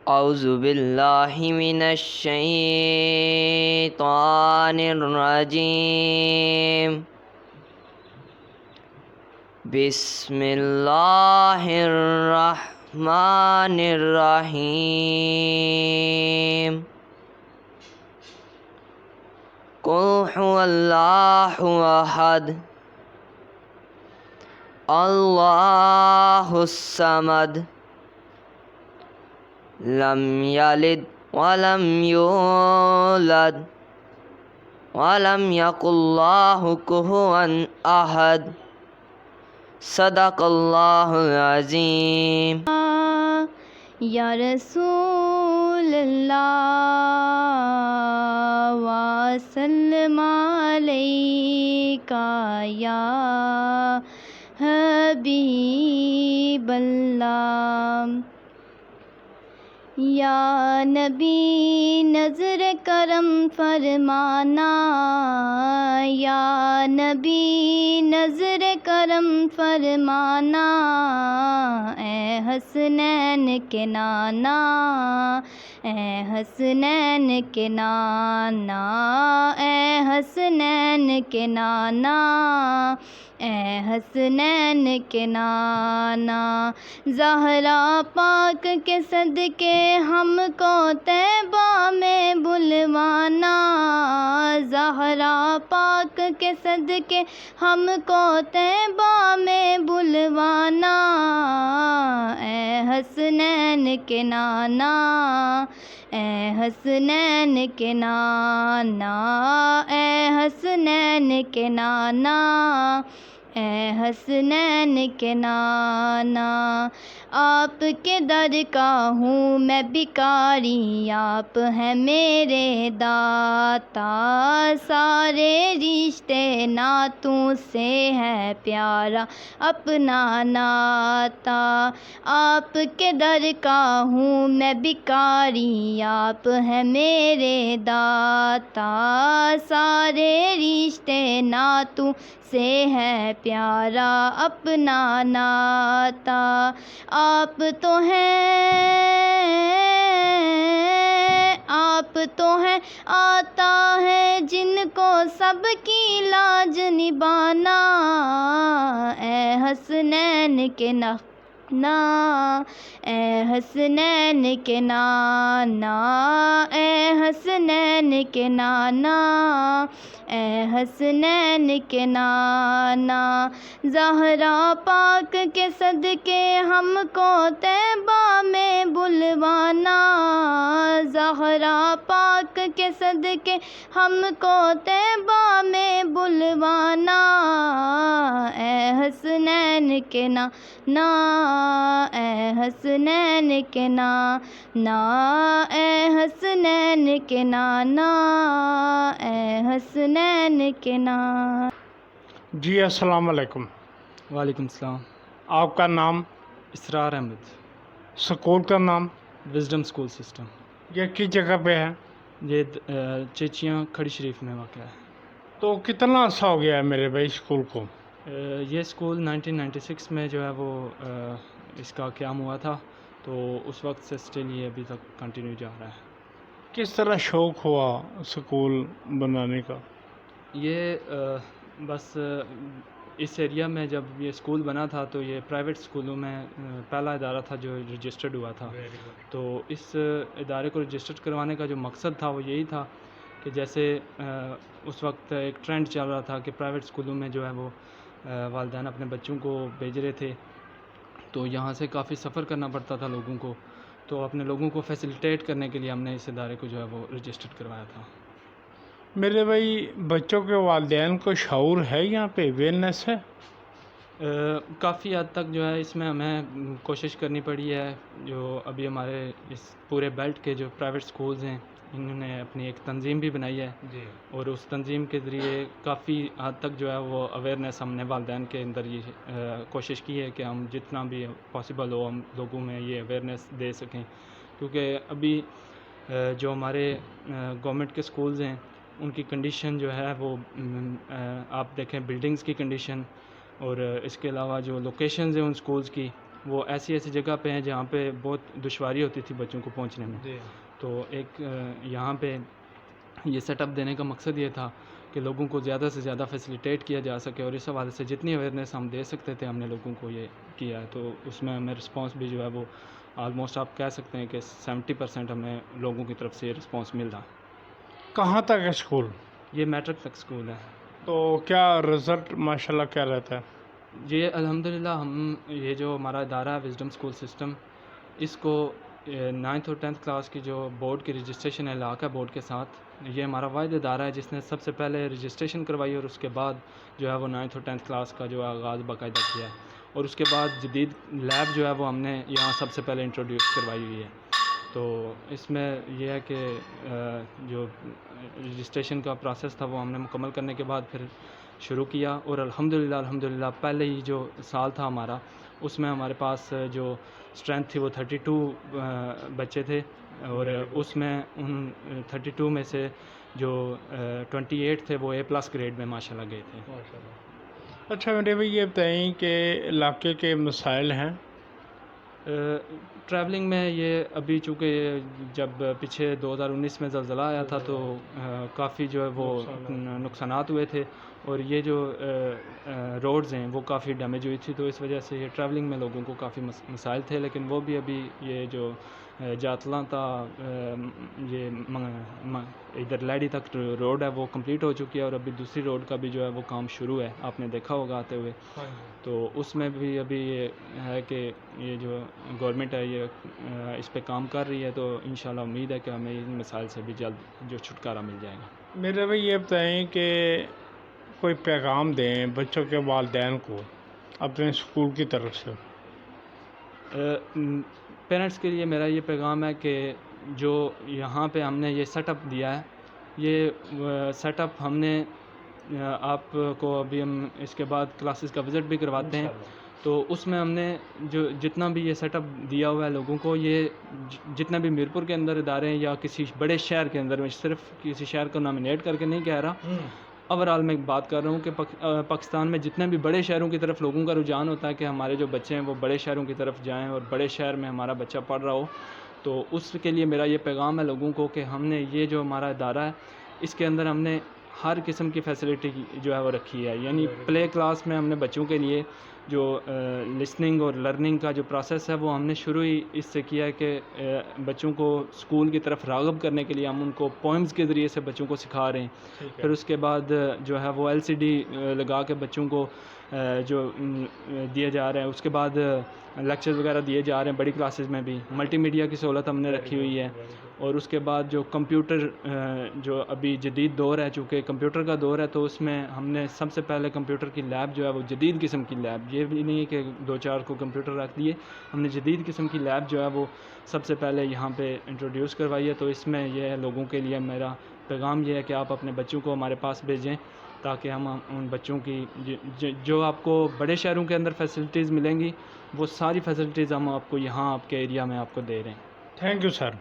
اعوذ باللہ من الشیطان الرجیم بسم اللہ الرحمن الرحیم قل هو اللہ احد اللہ الصمد لم یلد ولم یولد ولم یکن لہ کفوا احد صدق اللہ العظیم۔ یا رسول اللہ وسلم علیکہ یا حبیب اللہ، یا نبی نظر کرم فرمانا، یا نبی نظر کرم فرمانا، اے حسنین کے نانا، اے حسنین کے نانا، اے حسنین کے نانا، اے حسنین کے نانا، زہرا پاک کے صدقے ہم کو طیبہ میں بلوانا، زہرا پاک کے صدقے ہم کو طیبہ میں بلوانا، اے حسنین کے نانا، اے حسنین کے نانا، اے حسنین کے نانا، اے حسنین کے نانا، آپ کے در کا ہوں میں بھکاری، آپ ہیں میرے داتا، سارے رشتے ناتوں سے ہے پیارا اپنا ناتا، آپ کے در کا ہوں میں بھکاری، آپ ہیں میرے داتا، سارے رشتے ناتوں سے ہے پیارا اپنا ناتا، آپ تو ہیں آتا ہے جن کو سب کی لاج نبھانا، اے حسنین کے نانا، اے حسنین کے نانا، اے حسنین کے نانا، اے حسنین کے نانا، زہرا پاک کے صدقے ہم کو طیبہ میں بلوانا، زہرا پاک کے صدقے ہم کو طیبہ میں بلوانا، اے حسنین کے نانا، اے حسنین کے نانا، اے حسنین کے نانا، اے حسنین کے نانا۔ جی السلام علیکم۔ وعلیکم السلام۔ آپ کا نام؟ اسرار احمد۔ سکول کا نام؟ Wisdom school system. یہ کس جگہ پہ ہے؟ یہ چیچیاں کھڑی شریف میں واقع ہے۔ تو کتنا عرصہ ہو گیا ہے میرے بھائی اسکول کو؟ یہ اسکول 1996 میں جو ہے وہ اس کا قیام ہوا تھا، تو اس وقت سے اسٹل یہ ابھی تک کنٹینیو جا رہا ہے۔ کس طرح شوق ہوا سکول بنانے کا؟ یہ بس اس ایریا میں جب یہ اسکول بنا تھا تو یہ پرائیویٹ اسکولوں میں پہلا ادارہ تھا جو رجسٹرڈ ہوا تھا، تو اس ادارے کو رجسٹرڈ کروانے کا جو مقصد تھا وہ یہی تھا کہ جیسے اس وقت ایک ٹرینڈ چل رہا تھا کہ پرائیویٹ اسکولوں میں جو ہے وہ والدین اپنے بچوں کو بھیج رہے تھے، تو یہاں سے کافی سفر کرنا پڑتا تھا لوگوں کو، تو اپنے لوگوں کو فیسیلیٹیٹ کرنے کے لیے ہم نے اس ادارے کو جو ہے وہ رجسٹرڈ کروایا تھا۔ میرے بھائی بچوں کے والدین کو شعور ہے یہاں پہ، اویئرنیس ہے؟ کافی حد تک جو ہے اس میں ہمیں کوشش کرنی پڑی ہے، جو ابھی ہمارے اس پورے بیلٹ کے جو پرائیویٹ سکولز ہیں انہوں نے اپنی ایک تنظیم بھی بنائی ہے جی، اور اس تنظیم کے ذریعے کافی حد تک جو ہے وہ اویئرنیس ہم نے والدین کے اندر یہ کوشش کی ہے کہ ہم جتنا بھی پاسبل ہو ہم لوگوں میں یہ اویئرنیس دے سکیں، کیونکہ ابھی جو ہمارے گورنمنٹ کے سکولز ہیں ان کی کنڈیشن جو ہے وہ آپ دیکھیں بلڈنگز کی کنڈیشن اور اس کے علاوہ جو لوکیشنز ہیں ان سکولز کی وہ ایسی ایسی جگہ پہ ہیں جہاں پہ بہت دشواری ہوتی تھی بچوں کو پہنچنے میں. تو ایک یہاں پہ یہ سیٹ اپ دینے کا مقصد یہ تھا کہ لوگوں کو زیادہ سے زیادہ فیسیلیٹیٹ کیا جا سکے, اور اس حوالے سے جتنی اویئرنیس ہم دے سکتے تھے ہم نے لوگوں کو یہ کیا ہے. تو اس میں ہمیں رسپانس بھی جو ہے وہ آلموسٹ آپ کہہ سکتے ہیں کہ 70% ہمیں لوگوں کی طرف سے یہ رسپانس مل رہا. کہاں تک ہے اسکول؟ یہ میٹرک تک اسکول ہے. تو کیا رزلٹ ماشاءاللہ کیا رہتا ہے؟ یہ الحمدللہ ہم یہ جو ہمارا ادارہ ہے وزڈم اسکول سسٹم, اس کو 9th اور 10th کلاس کی جو بورڈ کی رجسٹریشن ہے علاقہ بورڈ کے ساتھ, یہ ہمارا واحد ادارہ ہے جس نے سب سے پہلے رجسٹریشن کروائی اور اس کے بعد جو ہے وہ 9th اور 10th کلاس کا جو آغاز باقاعدہ کیا ہے. اور اس کے بعد جدید لیب جو ہے وہ ہم نے یہاں سب سے پہلے انٹروڈیوس کروائی ہوئی ہے. تو اس میں یہ ہے کہ جو رجسٹریشن کا پروسیس تھا وہ ہم نے مکمل کرنے کے بعد پھر شروع کیا, اور الحمدللہ پہلے ہی جو سال تھا ہمارا اس میں ہمارے پاس جو اسٹرینتھ تھی وہ 32 بچے تھے, اور اس میں ان 32 میں سے جو 28 تھے وہ A+ گریڈ میں ماشاءاللہ گئے تھے. اچھا میرے بھائی یہ بتائیں کہ علاقے کے مسائل ہیں؟ ٹریولنگ میں یہ ابھی چونکہ جب پیچھے 2019 میں زلزلہ آیا تھا تو کافی جو ہے وہ نقصانات ہوئے تھے, اور یہ جو روڈز ہیں وہ کافی ڈیمیج ہوئی تھی, تو اس وجہ سے یہ ٹریولنگ میں لوگوں کو کافی مسائل تھے. لیکن وہ بھی ابھی یہ جو جاتلاں تا یہ ادھر لیڈی تک روڈ ہے وہ کمپلیٹ ہو چکی ہے, اور ابھی دوسری روڈ کا بھی جو ہے وہ کام شروع ہے, آپ نے دیکھا ہوگا آتے ہوئے. تو اس میں بھی ابھی یہ ہے کہ یہ جو گورنمنٹ ہے یہ اس پہ کام کر رہی ہے, تو انشاءاللہ امید ہے کہ ہمیں ان مسائل سے بھی جلد جو چھٹکارا مل جائے گا. میرے بھائی یہ بتائیں کہ کوئی پیغام دیں بچوں کے والدین کو اپنے اسکول کی طرف سے. پیرنٹس کے لیے میرا یہ پیغام ہے کہ جو یہاں پہ ہم نے یہ سیٹ اپ دیا ہے, یہ سیٹ اپ ہم نے آپ کو ابھی ہم اس کے بعد کلاسز کا وزٹ بھی کرواتے ہیں, تو اس میں ہم نے جو جتنا بھی یہ سیٹ اپ دیا ہوا ہے لوگوں کو, یہ جتنا بھی میرپور کے اندر ادارے ہیں یا کسی بڑے شہر کے اندر, میں صرف کسی شہر کو نامینیٹ کر کے نہیں کہہ رہا, اوورآل میں بات کر رہا ہوں کہ پاکستان میں جتنے بھی بڑے شہروں کی طرف لوگوں کا رجحان ہوتا ہے کہ ہمارے جو بچے ہیں وہ بڑے شہروں کی طرف جائیں اور بڑے شہر میں ہمارا بچہ پڑھ رہا ہو, تو اس کے لیے میرا یہ پیغام ہے لوگوں کو کہ ہم نے یہ جو ہمارا ادارہ ہے اس کے اندر ہم نے ہر قسم کی فیسلٹی جو ہے وہ رکھی ہے. یعنی پلے کلاس میں ہم نے بچوں کے لیے جو لسننگ اور لرننگ کا جو پروسیس ہے وہ ہم نے شروع ہی اس سے کیا ہے کہ بچوں کو اسکول کی طرف راغب کرنے کے لیے ہم ان کو پوئمز کے ذریعے سے بچوں کو سکھا رہے ہیں. پھر اس کے بعد جو ہے وہ LCD لگا کے بچوں کو جو دیے جا رہے ہیں, اس کے بعد لیکچر وغیرہ دیے جا رہے ہیں. بڑی کلاسز میں بھی ملٹی میڈیا کی سہولت ہم نے رکھی ہوئی ہے, اور اس کے بعد جو کمپیوٹر جو ابھی جدید دور ہے, چونکہ کمپیوٹر کا دور ہے, تو اس میں ہم نے سب سے پہلے کمپیوٹر کی لیب جو ہے وہ جدید قسم کی لیب, یہ بھی نہیں کہ 2-4 کو کمپیوٹر رکھ دیے, ہم نے جدید قسم کی لیب جو ہے وہ سب سے پہلے یہاں پہ انٹروڈیوس کروائی ہے. تو اس میں یہ ہے لوگوں کے لیے میرا پیغام یہ ہے کہ آپ اپنے بچوں کو ہمارے پاس بھیجیں, تاکہ ہم ان بچوں کی جو آپ کو بڑے شہروں کے اندر فیسلٹیز ملیں گی وہ ساری فیسلٹیز ہم آپ کو یہاں آپ کے ایریا میں آپ کو دے رہے ہیں. Thank you sir.